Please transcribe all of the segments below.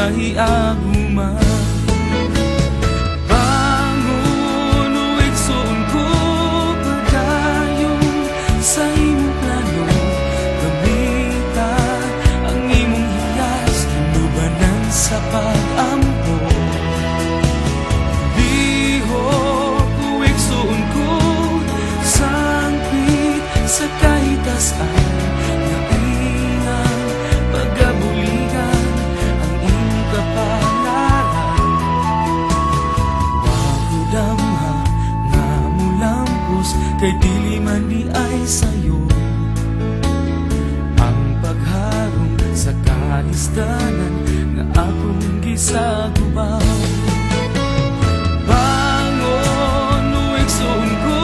kinahiaguma. Bangon o igsoon ko padayon sa imong plano, gamita ang imong hiyas, tinubanan sa pag-ampo. Bihok o igsoon ko sangpit sa kahitasan, kay dili man di ay sayo ang pagharong sa kalisdanan nga akong gisagubaw. Bangon o igsoon ko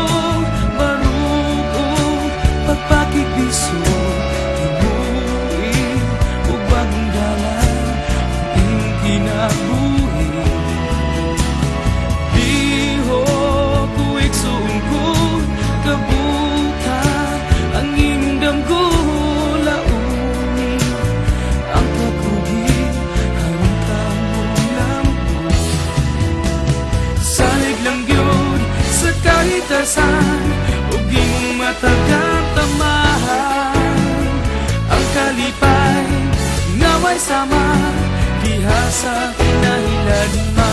barugo pagpakigbiso, tinuwi ug bagong dalan ang iyong kinabuhi. Bihok o igsoon ko kabutan ang imong damgo, launi ang pagkugi harong kamong lampo. Salig lang yun sa kahitasan ug imong matagang tamahan, ang kalipay ngaway sama diha sa kinahiladman.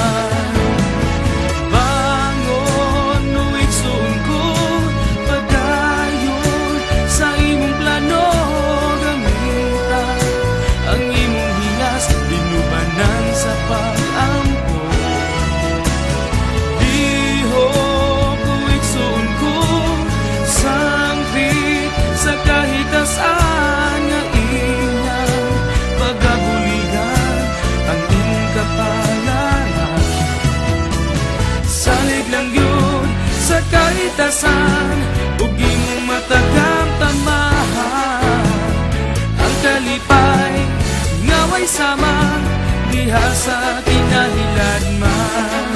Kahitasan ug imong matagang tamahan, ang kalipay ngaway sama diha sa kinahiladman.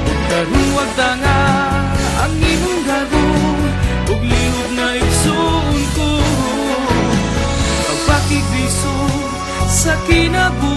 Ug karuwag tanga ang imong garong ug lihok na igsoon ko, pagpakigbiso sa kinabuhi.